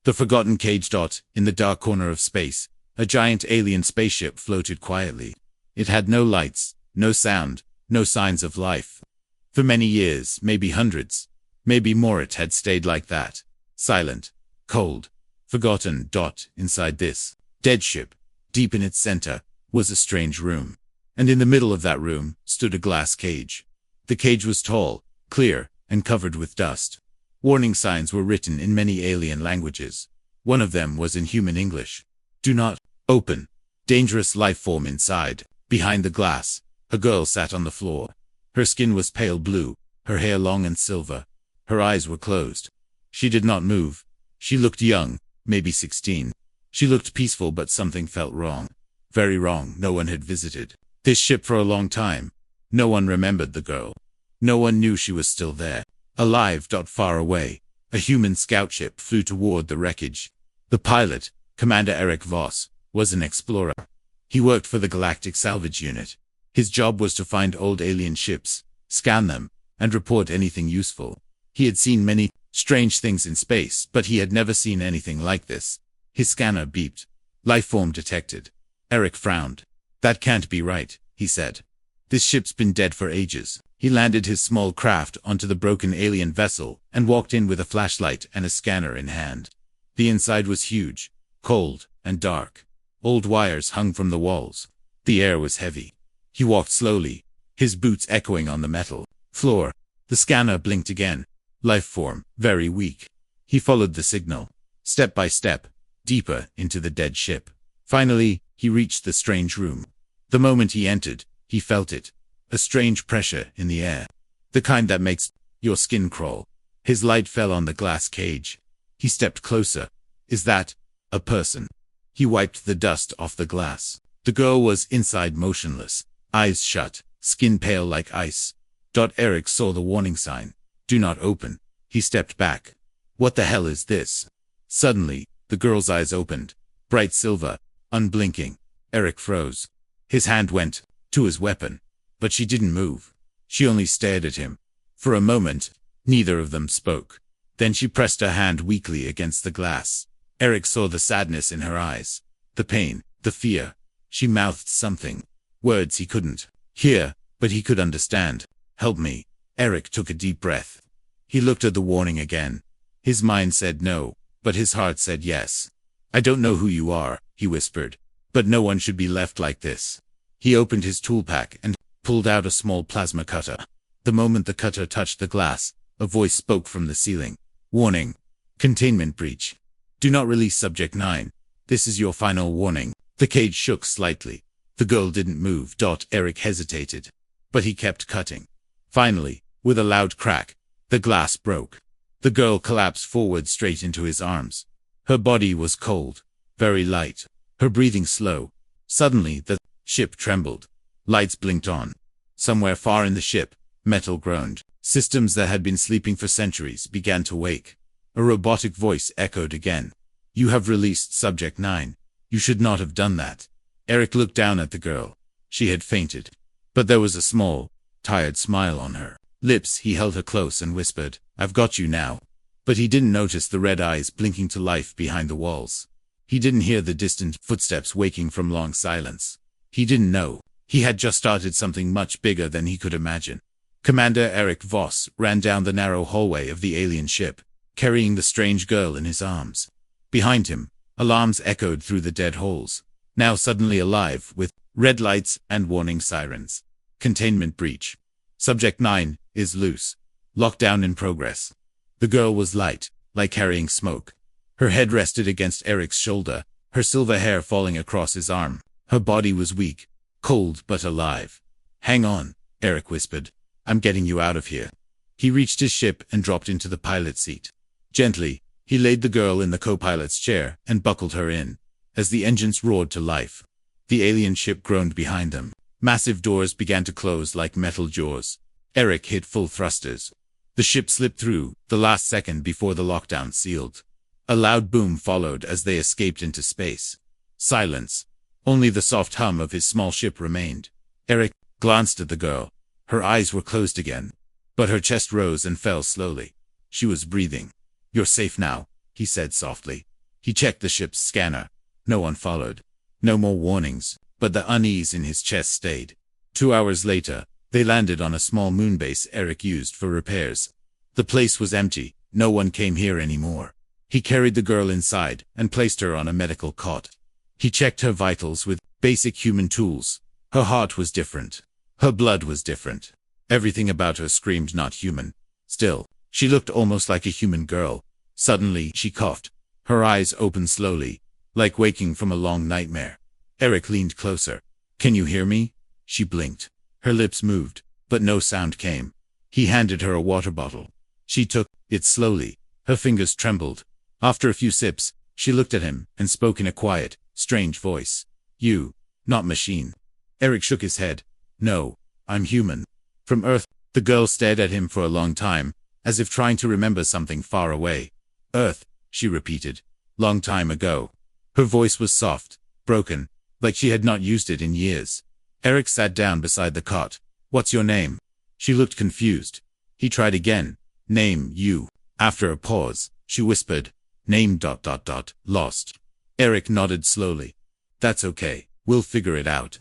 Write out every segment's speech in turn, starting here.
The forgotten cage. In the dark corner of space, a giant alien spaceship floated quietly. It had no lights, no sound, no signs of life. For many years, maybe hundreds, maybe more, it had stayed like that. Silent, cold, forgotten. Inside this dead ship, deep in its center, was a strange room. And in the middle of that room stood a glass cage. The cage was tall, clear, and covered with dust. Warning signs were written in many alien languages. One of them was in human English. Do not open. Dangerous life form inside. Behind the glass, a girl sat on the floor. Her skin was pale blue, her hair long and silver. Her eyes were closed. She did not move. She looked young, maybe 16. She looked peaceful, but something felt wrong. Very wrong. No one had visited this ship for a long time. No one remembered the girl. No one knew she was still there. Alive. Far away, a human scout ship flew toward the wreckage. The pilot, Commander Eric Voss, was an explorer. He worked for the Galactic Salvage Unit. His job was to find old alien ships, scan them, and report anything useful. He had seen many strange things in space, but he had never seen anything like this. His scanner beeped. Life form detected. Eric frowned. That can't be right, he said. This ship's been dead for ages. He landed his small craft onto the broken alien vessel and walked in with a flashlight and a scanner in hand. The inside was huge, cold, and dark. Old wires hung from the walls. The air was heavy. He walked slowly, his boots echoing on the metal floor. The scanner blinked again. Life form, very weak. He followed the signal, step by step, deeper into the dead ship. Finally, he reached the strange room. The moment he entered, he felt it. A strange pressure in the air. The kind that makes your skin crawl. His light fell on the glass cage. He stepped closer. Is that a person? He wiped the dust off the glass. The girl was inside, motionless, eyes shut, skin pale like ice. Eric saw the warning sign. Do not open. He stepped back. What the hell is this? Suddenly, the girl's eyes opened. Bright silver, unblinking. Eric froze. His hand went to his weapon. But she didn't move. She only stared at him. For a moment, neither of them spoke. Then she pressed her hand weakly against the glass. Eric saw the sadness in her eyes. The pain, the fear. She mouthed something. Words he couldn't hear, but he could understand. Help me. Eric took a deep breath. He looked at the warning again. His mind said no, but his heart said yes. I don't know who you are, he whispered. But no one should be left like this. He opened his tool pack and pulled out a small plasma cutter. The moment the cutter touched the glass, a voice spoke from the ceiling. Warning. Containment breach. Do not release Subject 9. This is your final warning. The cage shook slightly. The girl didn't move. Eric hesitated. But he kept cutting. Finally, with a loud crack, the glass broke. The girl collapsed forward straight into his arms. Her body was cold, very light, her breathing slow. Suddenly, the ship trembled. Lights blinked on. Somewhere far in the ship, metal groaned. Systems that had been sleeping for centuries began to wake. A robotic voice echoed again. You have released Subject 9. You should not have done that. Eric looked down at the girl. She had fainted. But there was a small, tired smile on her lips. He held her close and whispered, I've got you now. But he didn't notice the red eyes blinking to life behind the walls. He didn't hear the distant footsteps waking from long silence. He didn't know. He had just started something much bigger than he could imagine. Commander Eric Voss ran down the narrow hallway of the alien ship, carrying the strange girl in his arms. Behind him, alarms echoed through the dead halls, now suddenly alive with red lights and warning sirens. Containment breach. Subject 9 is loose. Lockdown in progress. The girl was light, like carrying smoke. Her head rested against Eric's shoulder, her silver hair falling across his arm. Her body was weak, cold but alive. Hang on, Eric whispered. I'm getting you out of here. He reached his ship and dropped into the pilot's seat. Gently, he laid the girl in the co-pilot's chair and buckled her in. As the engines roared to life, the alien ship groaned behind them. Massive doors began to close like metal jaws. Eric hit full thrusters. The ship slipped through, the last second before the lockdown sealed. A loud boom followed as they escaped into space. Silence. Only the soft hum of his small ship remained. Eric glanced at the girl. Her eyes were closed again, but her chest rose and fell slowly. She was breathing. You're safe now, he said softly. He checked the ship's scanner. No one followed. No more warnings, but the unease in his chest stayed. 2 hours later, they landed on a small moon base Eric used for repairs. The place was empty. No one came here anymore. He carried the girl inside and placed her on a medical cot. He checked her vitals with basic human tools. Her heart was different. Her blood was different. Everything about her screamed not human. Still, she looked almost like a human girl. Suddenly, she coughed. Her eyes opened slowly, like waking from a long nightmare. Eric leaned closer. "Can you hear me?" She blinked. Her lips moved, but no sound came. He handed her a water bottle. She took it slowly. Her fingers trembled. After a few sips, she looked at him and spoke in a quiet, strange voice. "You, not machine." Eric shook his head. "No, I'm human. From Earth." The girl stared at him for a long time, as if trying to remember something far away. "Earth," she repeated. "Long time ago." Her voice was soft, broken, like she had not used it in years. Eric sat down beside the cot. "What's your name?" She looked confused. He tried again. "Name, you." After a pause, she whispered, "Name ... Lost." Eric nodded slowly. "That's okay. We'll figure it out."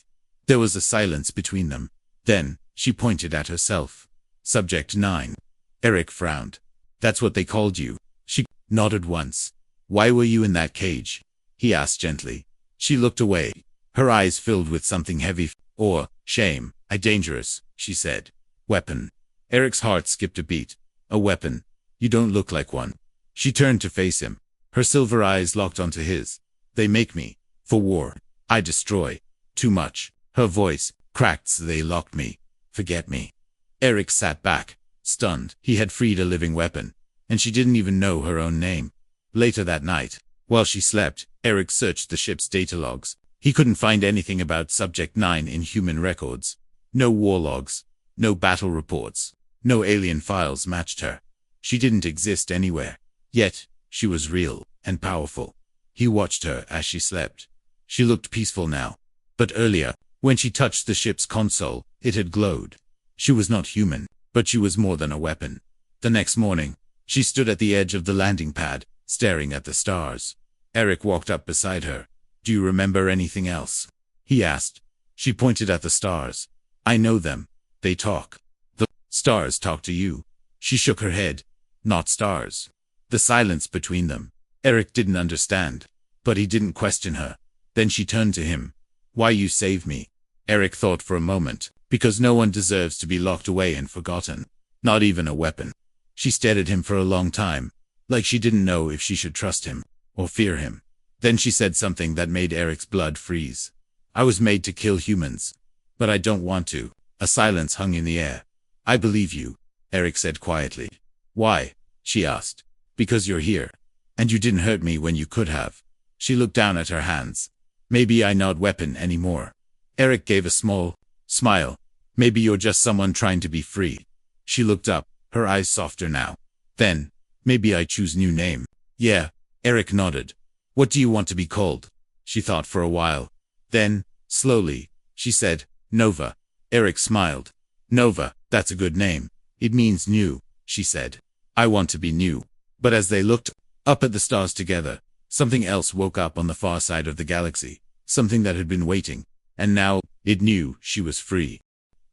There was a silence between them. Then, she pointed at herself. Subject 9. Eric frowned. "That's what they called you." She nodded once. "Why were you in that cage?" he asked gently. She looked away. Her eyes filled with something heavy. "Or shame. I dangerous," she said. "Weapon." Eric's heart skipped a beat. "A weapon? You don't look like one." She turned to face him. Her silver eyes locked onto his. "They make me. For war. I destroy. Too much." Her voice cracked. "So they locked me. Forget me." Eric sat back, stunned. He had freed a living weapon, and she didn't even know her own name. Later that night, while she slept, Eric searched the ship's data logs. He couldn't find anything about Subject 9 in human records. No war logs. No battle reports. No alien files matched her. She didn't exist anywhere. Yet, she was real and powerful. He watched her as she slept. She looked peaceful now. But earlier, when she touched the ship's console, it had glowed. She was not human, but she was more than a weapon. The next morning, she stood at the edge of the landing pad, staring at the stars. Eric walked up beside her. "Do you remember anything else?" he asked. She pointed at the stars. "I know them. They talk." "The stars talk to you?" She shook her head. "Not stars." The silence between them. Eric didn't understand, but he didn't question her. Then she turned to him. "Why you saved me?" Eric thought for a moment. "Because no one deserves to be locked away and forgotten. Not even a weapon." She stared at him for a long time, like she didn't know if she should trust him or fear him. Then she said something that made Eric's blood freeze. "I was made to kill humans, but I don't want to." A silence hung in the air. "I believe you," Eric said quietly. "Why?" she asked. "Because you're here. And you didn't hurt me when you could have." She looked down at her hands. "Maybe I'm not weapon anymore." Eric gave a small smile. "Maybe you're just someone trying to be free." She looked up, her eyes softer now. "Then, maybe I choose new name." "Yeah." Eric nodded. "What do you want to be called?" She thought for a while. Then, slowly, she said, "Nova." Eric smiled. "Nova, that's a good name. It means new," she said. "I want to be new." But as they looked up at the stars together, something else woke up on the far side of the galaxy, something that had been waiting, and now it knew she was free.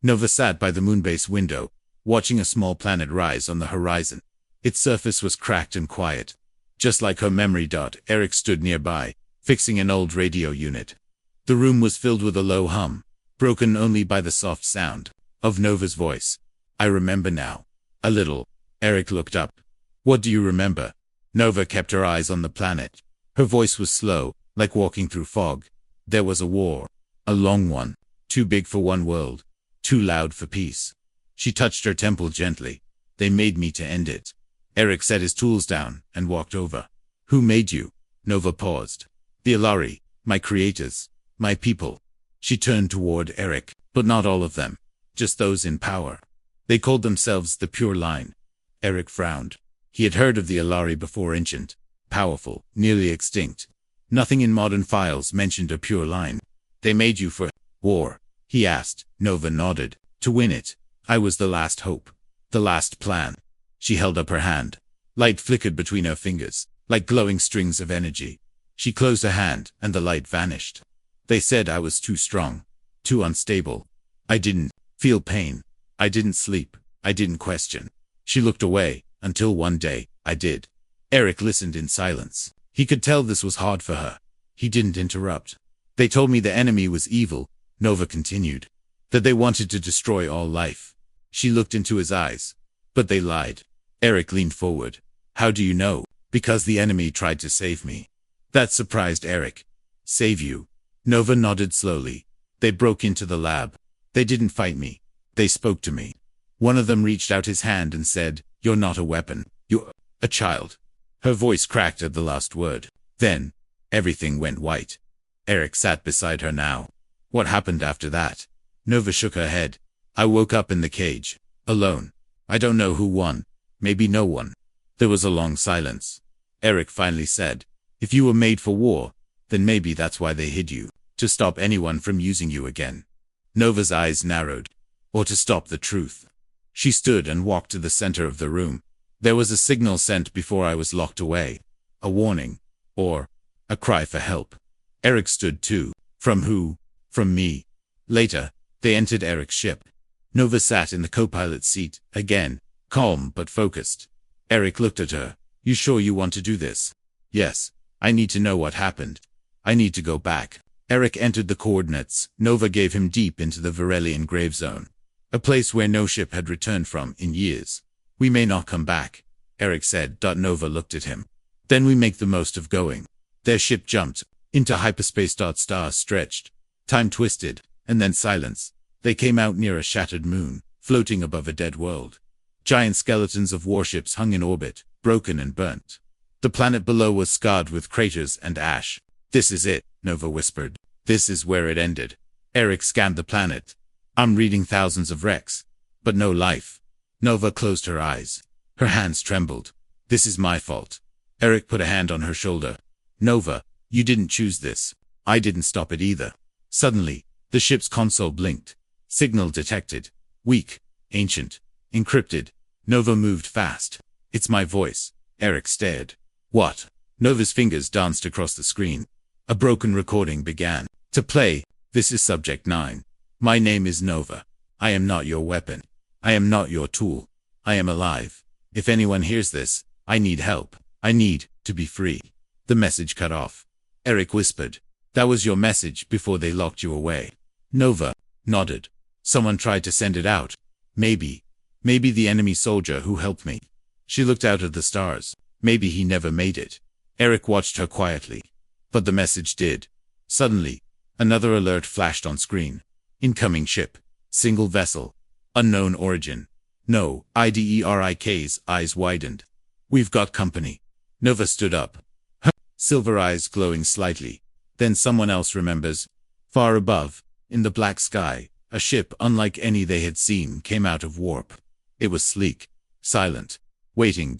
Nova sat by the moonbase window, watching a small planet rise on the horizon. Its surface was cracked and quiet. Just like her memory. Eric stood nearby, fixing an old radio unit. The room was filled with a low hum, broken only by the soft sound of Nova's voice. "I remember now. A little." Eric looked up. "What do you remember?" Nova kept her eyes on the planet. Her voice was slow, like walking through fog. "There was a war. A long one. Too big for one world. Too loud for peace." She touched her temple gently. "They made me to end it." Eric set his tools down and walked over. "Who made you?" Nova paused. "The Alari, my creators, my people." She turned toward Eric, but not all of them. Just those in power. They called themselves the Pure Line. Eric frowned. He had heard of the Alari before. Ancient, powerful, nearly extinct. Nothing in modern files mentioned a Pure Line. "They made you for war?" he asked. Nova nodded. "To win it. I was the last hope. The last plan." She held up her hand. Light flickered between her fingers. like glowing strings of energy. She closed her hand, and the light vanished. They said I was too strong, too unstable. I didn't feel pain. I didn't sleep. I didn't question. She looked away, until one day, I did. Eric listened in silence. He could tell this was hard for her. He didn't interrupt. They told me the enemy was evil, Nova continued. That they wanted to destroy all life. She looked into his eyes. But they lied. Eric leaned forward. How do you know? Because the enemy tried to save me. That surprised Eric. Save you? Nova nodded slowly. They broke into the lab. They didn't fight me. They spoke to me. One of them reached out his hand and said, "You're not a weapon. You're a child." Her voice cracked at the last word. Then, everything went white. Eric sat beside her now. What happened after that? Nova shook her head. I woke up in the cage. Alone. I don't know who won. Maybe no one. There was a long silence. Eric finally said, "If you were made for war, then maybe that's why they hid you. To stop anyone from using you again." Nova's eyes narrowed. Or to stop the truth. She stood and walked to the center of the room. There was a signal sent before I was locked away. A warning. Or a cry for help. Eric stood too. From who? From me. Later, they entered Eric's ship. Nova sat in the co-pilot's seat, again, calm but focused. Eric looked at her. You sure you want to do this? Yes. I need to know what happened. I need to go back. Eric entered the coordinates. Nova gave him deep into the Varelian grave zone. A place where no ship had returned from in years. We may not come back, Eric said. Nova looked at him. Then we make the most of going. Their ship jumped into hyperspace. Stars stretched. Time twisted, and then silence. They came out near a shattered moon, floating above a dead world. Giant skeletons of warships hung in orbit, broken and burnt. The planet below was scarred with craters and ash. This is it, Nova whispered. This is where it ended. Eric scanned the planet. I'm reading thousands of wrecks, but no life. Nova closed her eyes. Her hands trembled. This is my fault. Eric put a hand on her shoulder. Nova, you didn't choose this. I didn't stop it either. Suddenly, the ship's console blinked. Signal detected. Weak, ancient, encrypted. Nova moved fast. It's my voice. Eric stared. What? Nova's fingers danced across the screen. A broken recording began to play. This is Subject 9. My name is Nova. I am not your weapon. I am not your tool. I am alive. If anyone hears this, I need help. I need to be free. The message cut off. Eric whispered. That was your message before they locked you away. Nova nodded. Someone tried to send it out. Maybe the enemy soldier who helped me. She looked out at the stars. Maybe he never made it. Eric watched her quietly. But the message did. Suddenly, another alert flashed on screen. Incoming ship. Single vessel. Unknown origin. No, IDERIK's eyes widened. We've got company. Nova stood up. Her silver eyes glowing slightly. Then someone else remembers. Far above, in the black sky, a ship unlike any they had seen came out of warp. It was sleek. Silent. Waiting.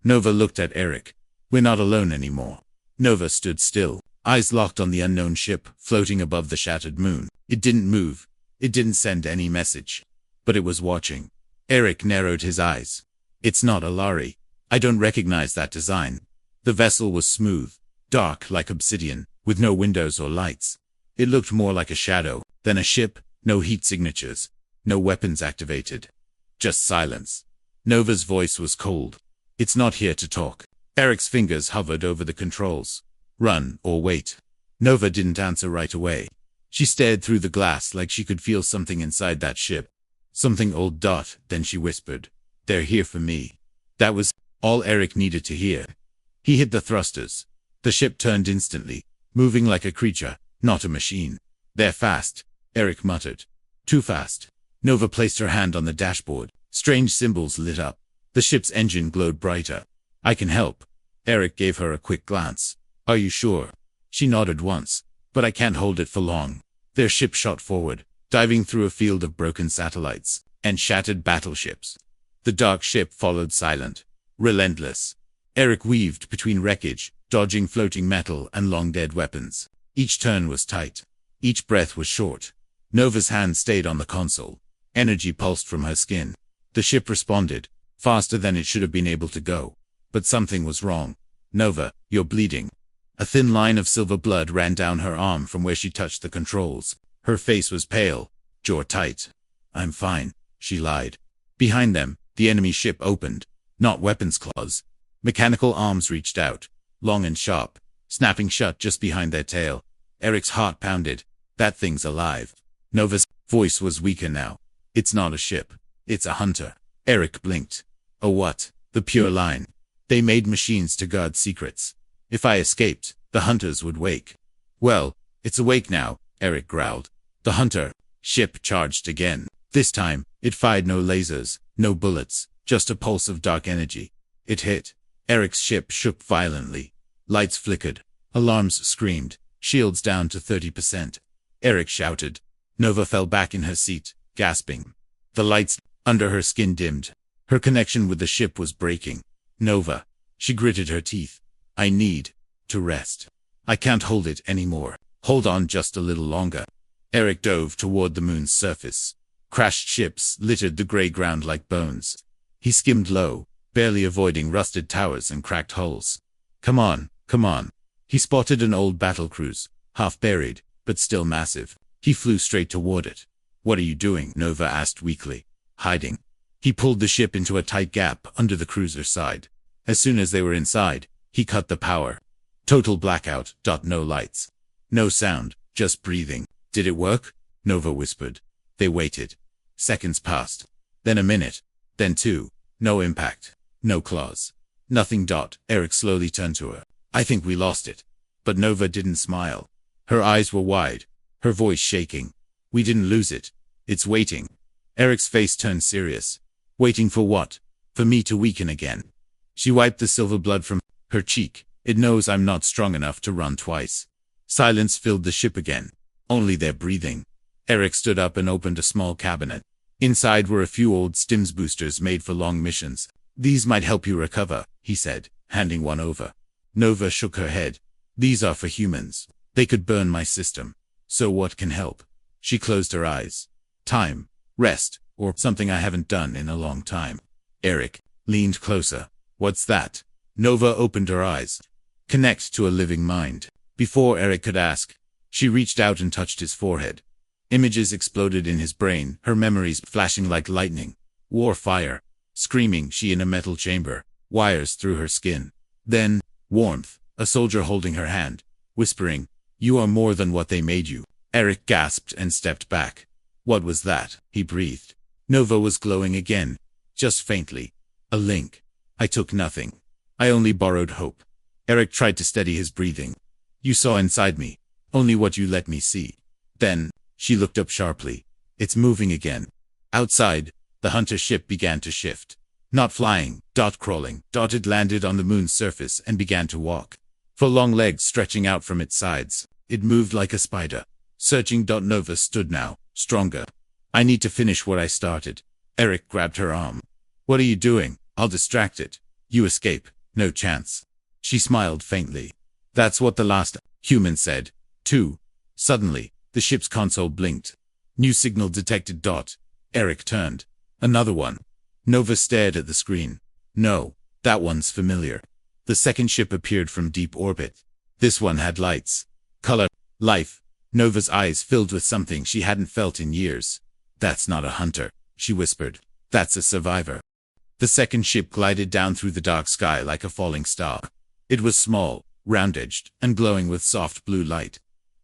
Nova looked at Eric. We're not alone anymore. Nova stood still. Eyes locked on the unknown ship, floating above the shattered moon. It didn't move. It didn't send any message. But it was watching. Eric narrowed his eyes. It's not a lorry. I don't recognize that design. The vessel was smooth, dark like obsidian, with no windows or lights. It looked more like a shadow than a ship. No heat signatures. No weapons activated. Just silence. Nova's voice was cold. It's not here to talk. Eric's fingers hovered over the controls. Run or wait. Nova didn't answer right away. She stared through the glass like she could feel something inside that ship. Something old. Then she whispered. They're here for me. That was all Eric needed to hear. He hit the thrusters. The ship turned instantly, moving like a creature, not a machine. They're fast, Eric muttered. Too fast. Nova placed her hand on the dashboard. Strange symbols lit up. The ship's engine glowed brighter. I can help. Eric gave her a quick glance. Are you sure? She nodded once. But I can't hold it for long. Their ship shot forward, diving through a field of broken satellites and shattered battleships. The dark ship followed silent, relentless. Eric weaved between wreckage, dodging floating metal and long-dead weapons. Each turn was tight. Each breath was short. Nova's hand stayed on the console. Energy pulsed from her skin. The ship responded, faster than it should have been able to go. But something was wrong. Nova, you're bleeding. A thin line of silver blood ran down her arm from where she touched the controls. Her face was pale, jaw tight. I'm fine, she lied. Behind them, the enemy ship opened. Not weapons claws. Mechanical arms reached out, long and sharp, snapping shut just behind their tail. Eric's heart pounded. That thing's alive. Nova's voice was weaker now. It's not a ship. It's a hunter. Eric blinked. A what? The pure line. They made machines to guard secrets. If I escaped, the hunters would wake. Well, it's awake now, Eric growled. The hunter ship charged again. This time, it fired no lasers, no bullets, just a pulse of dark energy. It hit. Eric's ship shook violently. Lights flickered. Alarms screamed. Shields down to 30%. Eric shouted. Nova fell back in her seat, gasping. The lights under her skin dimmed. Her connection with the ship was breaking. Nova. She gritted her teeth. I need to rest. I can't hold it anymore. Hold on just a little longer. Eric dove toward the moon's surface. Crashed ships littered the gray ground like bones. He skimmed low, barely avoiding rusted towers and cracked hulls. Come on, come on. He spotted an old battle cruise, half buried, but still massive. He flew straight toward it. What are you doing? Nova asked weakly. Hiding. He pulled the ship into a tight gap under the cruiser's side. As soon as they were inside, he cut the power. Total blackout. No lights. No sound, just breathing. Did it work? Nova whispered. They waited. Seconds passed. Then a minute. Then two. No impact. No claws. Nothing. Eric slowly turned to her. I think we lost it. But Nova didn't smile. Her eyes were wide. Her voice shaking. We didn't lose it. It's waiting. Eric's face turned serious. Waiting for what? For me to weaken again. She wiped the silver blood from her cheek. It knows I'm not strong enough to run twice. Silence filled the ship again. Only their breathing. Eric stood up and opened a small cabinet. Inside were a few old stims boosters made for long missions. These might help you recover, he said, handing one over. Nova shook her head. These are for humans. They could burn my system. So what can help? She closed her eyes. Time, rest, or something I haven't done in a long time. Eric leaned closer. What's that? Nova opened her eyes. Connect to a living mind. Before Eric could ask, she reached out and touched his forehead. Images exploded in his brain, her memories flashing like lightning. War fire. Screaming, she in a metal chamber. Wires through her skin. Then, warmth. A soldier holding her hand. Whispering, you are more than what they made you. Eric gasped and stepped back. What was that? He breathed. Nova was glowing again. Just faintly. A link. I took nothing. I only borrowed hope. Eric tried to steady his breathing. You saw inside me. Only what you let me see. Then, she looked up sharply. It's moving again. Outside, the hunter ship began to shift. Not flying, crawling. It landed on the moon's surface and began to walk. For long legs stretching out from its sides. It moved like a spider. Searching. Nova stood now, stronger. I need to finish what I started. Eric grabbed her arm. What are you doing? I'll distract it. You escape. No chance. She smiled faintly. That's what the last human said, too. Suddenly, the ship's console blinked. New signal detected. Eric turned. Another one. Nova stared at the screen. No, that one's familiar. The second ship appeared from deep orbit. This one had lights. Color. Life. Nova's eyes filled with something she hadn't felt in years. That's not a hunter, she whispered. That's a survivor. The second ship glided down through the dark sky like a falling star. It was small, round-edged, and glowing with soft blue light.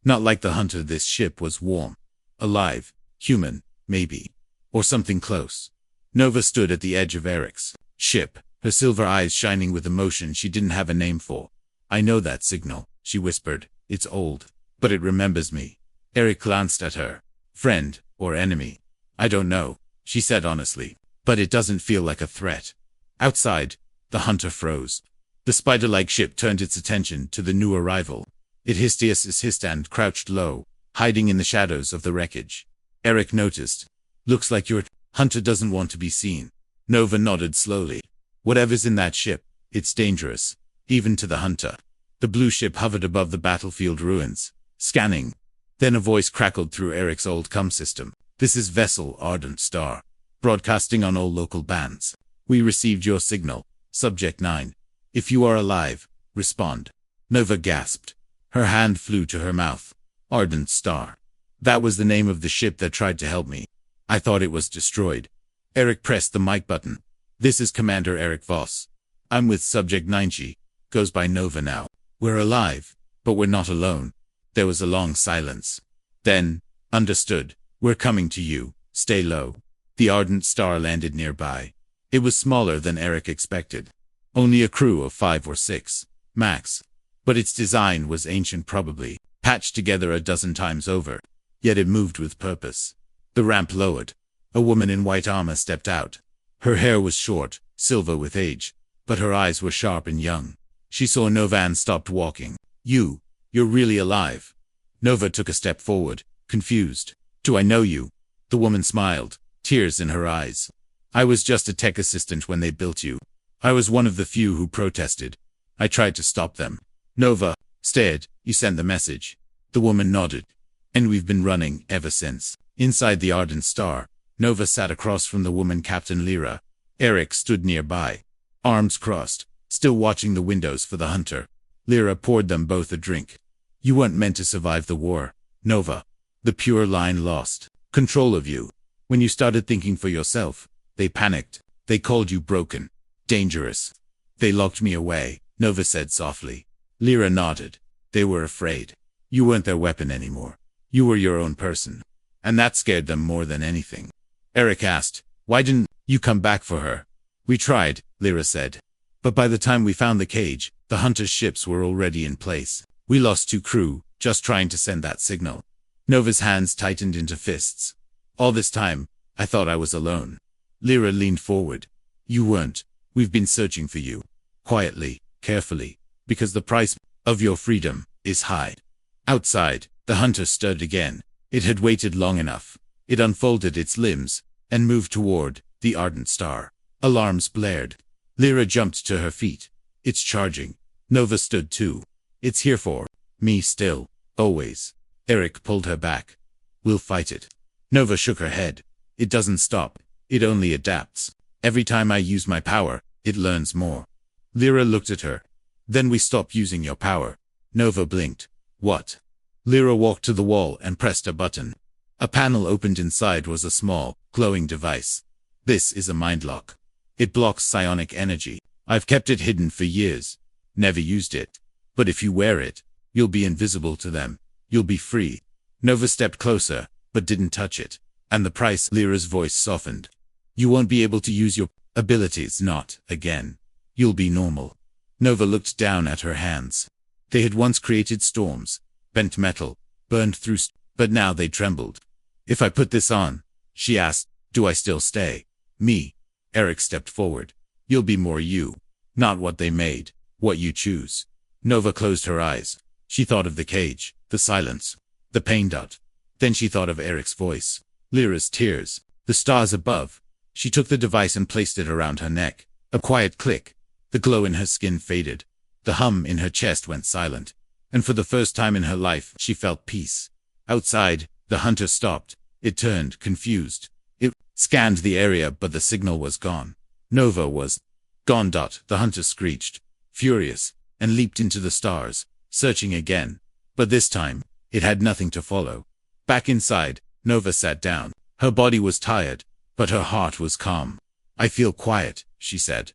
Not like the hunter, this ship was warm. Alive. Human, maybe. Or something close. Nova stood at the edge of Eric's ship, her silver eyes shining with emotion she didn't have a name for. I know that signal, she whispered. It's old, but it remembers me. Eric glanced at her. Friend, or enemy? I don't know, she said honestly, but it doesn't feel like a threat. Outside, the hunter froze. The spider-like ship turned its attention to the new arrival. It hissed and crouched low, hiding in the shadows of the wreckage. Eric noticed. Looks like your hunter doesn't want to be seen. Nova nodded slowly. Whatever's in that ship, it's dangerous, even to the hunter. The blue ship hovered above the battlefield ruins, scanning. Then a voice crackled through Eric's old comm system. This is Vessel Ardent Star, broadcasting on all local bands. We received your signal. Subject 9. If you are alive, respond. Nova gasped. Her hand flew to her mouth. Ardent Star. That was the name of the ship that tried to help me. I thought it was destroyed. Eric pressed the mic button. This is Commander Eric Voss. I'm with Subject 90. Goes by Nova now. We're alive, but we're not alone. There was a long silence. Then, understood. We're coming to you. Stay low. The Ardent Star landed nearby. It was smaller than Eric expected. Only a crew of 5 or 6, max. But its design was ancient, probably patched together a dozen times over. Yet it moved with purpose. The ramp lowered. A woman in white armor stepped out. Her hair was short, silver with age, but her eyes were sharp and young. She saw Nova and stopped walking. You're really alive. Nova took a step forward, confused. Do I know you? The woman smiled, tears in her eyes. I was just a tech assistant when they built you. I was one of the few who protested. I tried to stop them. Nova stared. You sent the message. The woman nodded. And we've been running ever since. Inside the Ardent Star, Nova sat across from the woman, Captain Lyra. Eric stood nearby, arms crossed, still watching the windows for the hunter. Lyra poured them both a drink. You weren't meant to survive the war, Nova. The pure line lost control of you. When you started thinking for yourself, they panicked. They called you broken, dangerous. They locked me away, Nova said softly. Lyra nodded. They were afraid. You weren't their weapon anymore. You were your own person. And that scared them more than anything. Eric asked, why didn't you come back for her? We tried, Lyra said. But by the time we found the cage, the hunter's ships were already in place. We lost 2 crew, just trying to send that signal. Nova's hands tightened into fists. All this time, I thought I was alone. Lyra leaned forward. You weren't. We've been searching for you. Quietly, carefully, because the price of your freedom is high. Outside, the hunter stirred again. It had waited long enough. It unfolded its limbs and moved toward the Ardent Star. Alarms blared. Lyra jumped to her feet. It's charging. Nova stood too. It's here for me still, always. Eric pulled her back. We'll fight it. Nova shook her head. It doesn't stop. It only adapts. Every time I use my power, it learns more. Lyra looked at her. Then we stop using your power. Nova blinked. What? Lyra walked to the wall and pressed a button. A panel opened. Inside was a small, glowing device. This is a mind lock. It blocks psionic energy. I've kept it hidden for years. Never used it. But if you wear it, you'll be invisible to them. You'll be free. Nova stepped closer, but didn't touch it. And the price? Lyra's voice softened. You won't be able to use your abilities, not again. You'll be normal. Nova looked down at her hands. They had once created storms, bent metal, burned through, but now they trembled. If I put this on, she asked, do I still stay? Me. Eric stepped forward. You'll be more you. Not what they made, what you choose. Nova closed her eyes. She thought of the cage, the silence, the pain dot. Then she thought of Eric's voice, Lyra's tears, the stars above. She took the device and placed it around her neck. A quiet click. The glow in her skin faded. The hum in her chest went silent. And for the first time in her life, she felt peace. Outside, the hunter stopped. It turned, confused. It scanned the area, but the signal was gone. Nova was gone. The hunter screeched, furious, and leaped into the stars, searching again. But this time, it had nothing to follow. Back inside, Nova sat down. Her body was tired, but her heart was calm. I feel quiet, she said.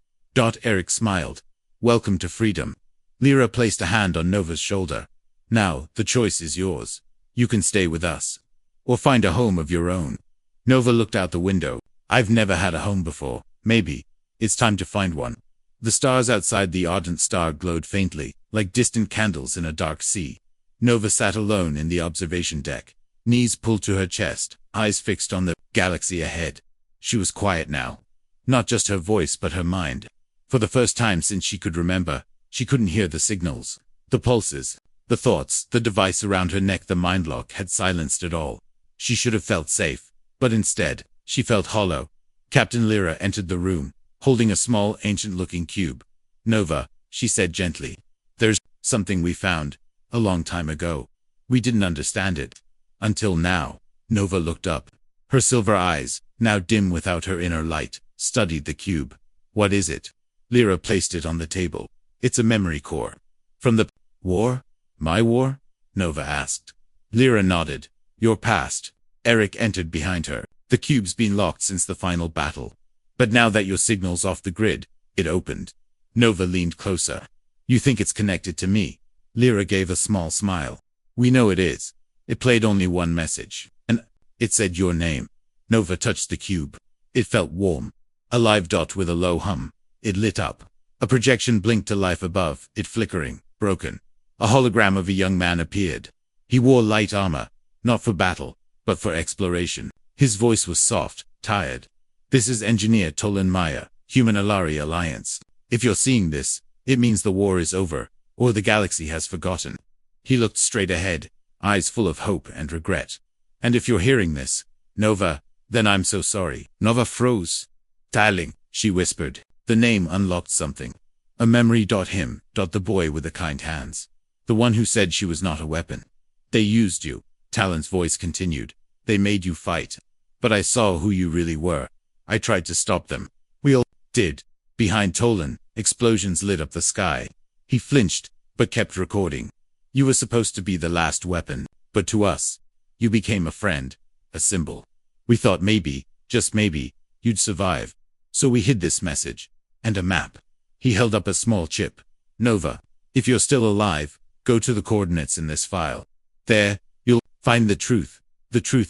Eric smiled. Welcome to freedom. Lyra placed a hand on Nova's shoulder. Now, the choice is yours. You can stay with us. Or find a home of your own. Nova looked out the window. I've never had a home before. Maybe it's time to find one. The stars outside the Ardent Star glowed faintly, like distant candles in a dark sea. Nova sat alone in the observation deck, knees pulled to her chest, eyes fixed on the galaxy ahead. She was quiet now. Not just her voice, but her mind. For the first time since she could remember, she couldn't hear the signals, the pulses, the thoughts. The device around her neck, the mind lock, had silenced it all. She should have felt safe, but instead, she felt hollow. Captain Lyra entered the room, holding a small, ancient-looking cube. Nova, she said gently. There's something we found a long time ago. We didn't understand it. Until now. Nova looked up. Her silver eyes, now dim without her inner light, studied the cube. What is it? Lyra placed it on the table. It's a memory core. From the war? My war? Nova asked. Lyra nodded. Your past. Eric entered behind her. The cube's been locked since the final battle. But now that your signal's off the grid, it opened. Nova leaned closer. You think it's connected to me? Lyra gave a small smile. We know it is. It played only one message. And it said your name. Nova touched the cube. It felt warm. A live dot with a low hum. It lit up. A projection blinked to life above, it flickering, broken. A hologram of a young man appeared. He wore light armor, not for battle, but for exploration. His voice was soft, tired. This is Engineer Tolan Maya, Human-Alari Alliance. If you're seeing this, it means the war is over, or the galaxy has forgotten. He looked straight ahead, eyes full of hope and regret. And if you're hearing this, Nova, then I'm so sorry. Nova froze. Darling, she whispered. The name unlocked something. A memory. Him. The boy with the kind hands. The one who said she was not a weapon. They used you. Talon's voice continued. They made you fight. But I saw who you really were. I tried to stop them. We all did. Behind Tolan, explosions lit up the sky. He flinched, but kept recording. You were supposed to be the last weapon, but to us, you became a friend, a symbol. We thought maybe, just maybe, you'd survive. So we hid this message. And a map. He held up a small chip. Nova, if you're still alive, go to the coordinates in this file. There, you'll find the truth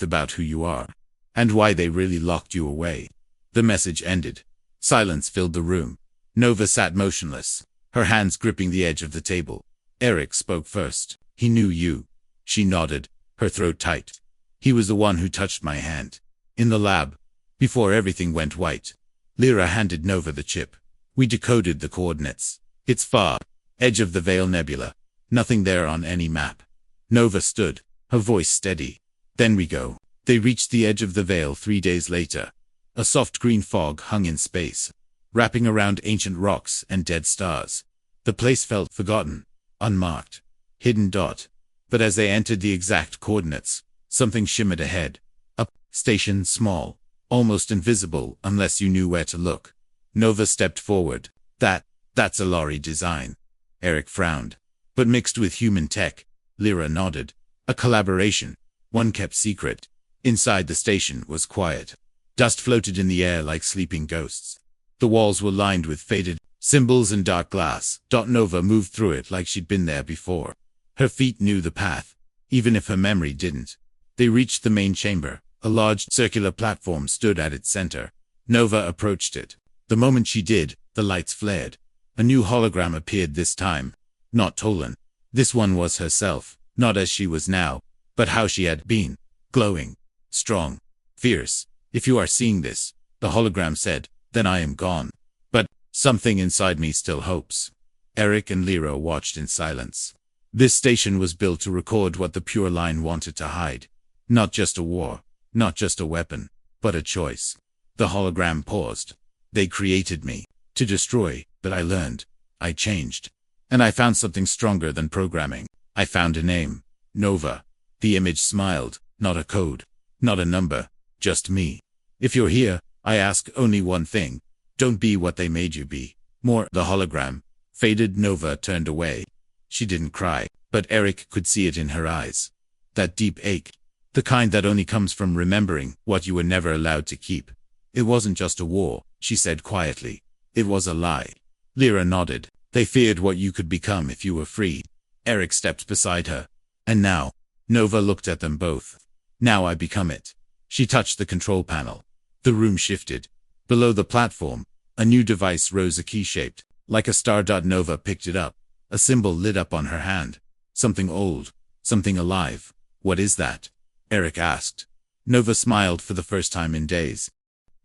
about who you are, and why they really locked you away. The message ended. Silence filled the room. Nova sat motionless, her hands gripping the edge of the table. Eric spoke first. He knew you. She nodded, her throat tight. He was the one who touched my hand. In the lab. Before everything went white. Lyra handed Nova the chip. We decoded the coordinates. It's far. Edge of the Veil Nebula. Nothing there on any map. Nova stood, her voice steady. Then we go. They reached the edge of the veil 3 days later. A soft green fog hung in space, wrapping around ancient rocks and dead stars. The place felt forgotten, unmarked, hidden. But as they entered the exact coordinates, something shimmered ahead. A station, small, almost invisible unless you knew where to look. Nova stepped forward. That's a Lari design. Eric frowned. But mixed with human tech. Lyra nodded. A collaboration. One kept secret. Inside the station was quiet. Dust floated in the air like sleeping ghosts. The walls were lined with faded symbols and dark glass. Nova moved through it like she'd been there before. Her feet knew the path, even if her memory didn't. They reached the main chamber. A large circular platform stood at its center. Nova approached it. The moment she did, the lights flared. A new hologram appeared this time. Not Tolan. This one was herself, not as she was now, but how she had been. Glowing, strong, fierce. If you are seeing this, the hologram said, then I am gone. But something inside me still hopes. Eric and Lyra watched in silence. This station was built to record what the Pure Line wanted to hide. Not just a war, not just a weapon, but a choice. The hologram paused. They created me to destroy, but I learned. I changed. And I found something stronger than programming. I found a name. Nova. The image smiled. Not a code. Not a number. Just me. If you're here, I ask only one thing. Don't be what they made you be. More. The hologram faded. Nova turned away. She didn't cry, but Eric could see it in her eyes. That deep ache. The kind that only comes from remembering what you were never allowed to keep. It wasn't just a war, she said quietly. It was a lie. Lyra nodded. They feared what you could become if you were free. Eric stepped beside her. And now, Nova looked at them both. Now I become it. She touched the control panel. The room shifted. Below the platform, a new device rose, a key-shaped, like a star. Nova picked it up. A symbol lit up on her hand. Something old. Something alive. What is that? Eric asked. Nova smiled for the first time in days.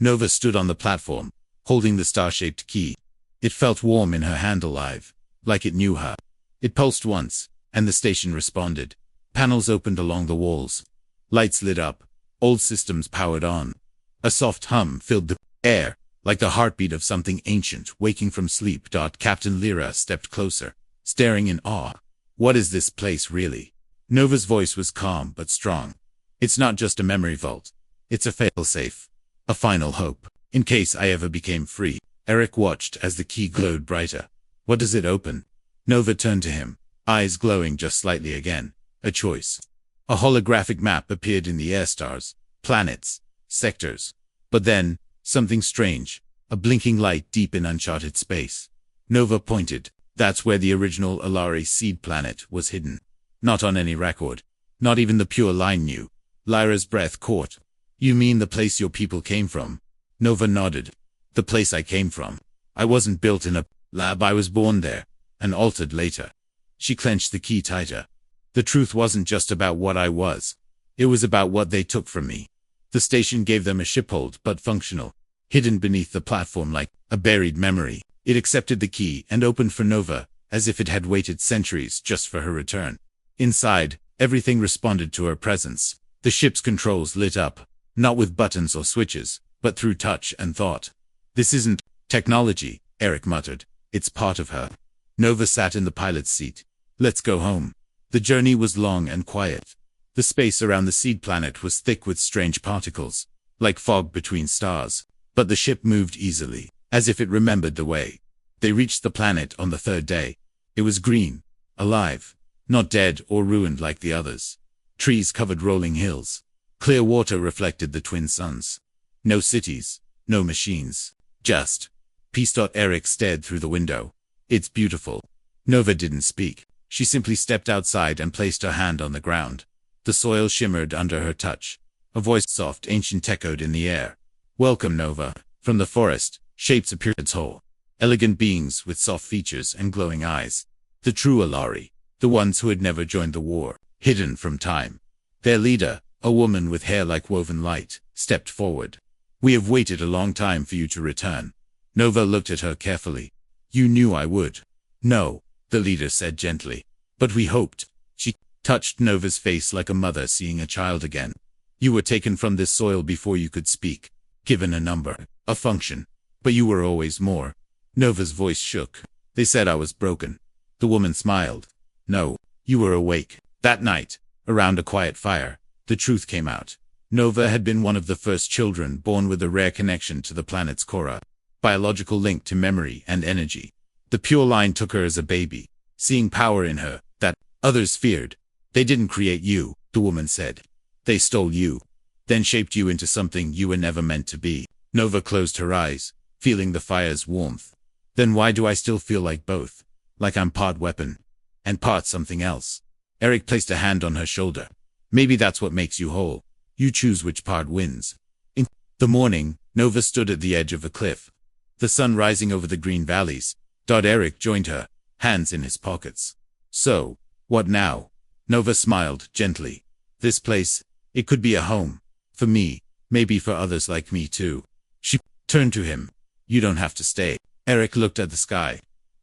Nova stood on the platform, holding the star-shaped key. It felt warm in her hand, alive, like it knew her. It pulsed once, and the station responded. Panels opened along the walls. Lights lit up. Old systems powered on. A soft hum filled the air, like the heartbeat of something ancient waking from sleep. Captain Lyra stepped closer, staring in awe. What is this place really? Nova's voice was calm but strong. It's not just a memory vault. It's a fail-safe. A final hope. In case I ever became free. Eric watched as the key glowed brighter. What does it open? Nova turned to him, eyes glowing just slightly again. A choice. A holographic map appeared in the air, stars, planets, sectors. But then, something strange, a blinking light deep in uncharted space. Nova pointed. That's where the original Alari seed planet was hidden. Not on any record. Not even the pure line knew. Lyra's breath caught. You mean the place your people came from? Nova nodded. The place I came from. I wasn't built in a lab, I was born there, and altered later. She clenched the key tighter. The truth wasn't just about what I was. It was about what they took from me. The station gave them a shiphold, but functional. Hidden beneath the platform like a buried memory. It accepted the key and opened for Nova, as if it had waited centuries just for her return. Inside, everything responded to her presence. The ship's controls lit up, not with buttons or switches, but through touch and thought. This isn't technology, Eric muttered. It's part of her. Nova sat in the pilot's seat. Let's go home. The journey was long and quiet. The space around the seed planet was thick with strange particles, like fog between stars. But the ship moved easily, as if it remembered the way. They reached the planet on the third day. It was green, alive, not dead or ruined like the others. Trees covered rolling hills. Clear water reflected the twin suns. No cities, no machines. Just peace. Eric stared through the window. It's beautiful. Nova didn't speak. She simply stepped outside and placed her hand on the ground. The soil shimmered under her touch. A voice, soft, ancient, echoed in the air. Welcome, Nova. From the forest, shapes appeared whole. Elegant beings with soft features and glowing eyes. The true Alari. The ones who had never joined the war. Hidden from time. Their leader, a woman with hair like woven light, stepped forward. We have waited a long time for you to return. Nova looked at her carefully. You knew I would. No, the leader said gently. But we hoped. She touched Nova's face like a mother seeing a child again. You were taken from this soil before you could speak. Given a number, a function. But you were always more. Nova's voice shook. They said I was broken. The woman smiled. No, you were awake. That night, around a quiet fire, the truth came out. Nova had been one of the first children born with a rare connection to the planet's core, biological link to memory and energy. The pure line took her as a baby, seeing power in her that others feared. They didn't create you, the woman said. They stole you, then shaped you into something you were never meant to be. Nova closed her eyes, feeling the fire's warmth. Then why do I still feel like both? Like I'm part weapon, and part something else. Eric placed a hand on her shoulder. Maybe that's what makes you whole. You choose which part wins. In the morning, Nova stood at the edge of a cliff. The sun rising over the green valleys. Eric joined her, hands in his pockets. So, what now? Nova smiled gently. This place, it could be a home. For me, maybe for others like me too. She turned to him. You don't have to stay. Eric looked at the sky.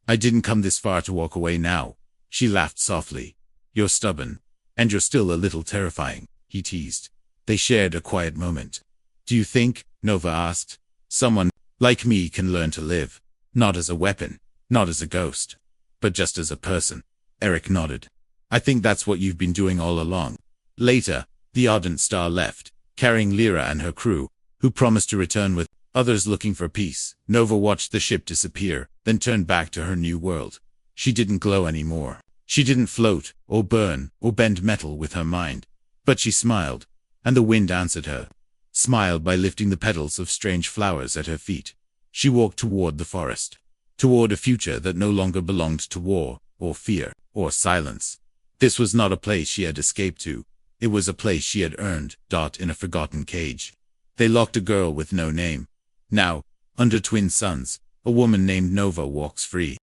I didn't come this far to walk away now. She laughed softly. You're stubborn. And you're still a little terrifying, he teased. They shared a quiet moment. Do you think, Nova asked, someone like me can learn to live? Not as a weapon, not as a ghost, but just as a person. Eric nodded. I think that's what you've been doing all along. Later, the Ardent Star left, carrying Lyra and her crew, who promised to return with others looking for peace. Nova watched the ship disappear, then turned back to her new world. She didn't glow anymore. She didn't float, or burn, or bend metal with her mind. But she smiled, and the wind answered her. Smiled by lifting the petals of strange flowers at her feet. She walked toward the forest. Toward a future that no longer belonged to war, or fear, or silence. This was not a place she had escaped to. It was a place she had earned, in a forgotten cage. They locked a girl with no name. Now, under twin suns, a woman named Nova walks free.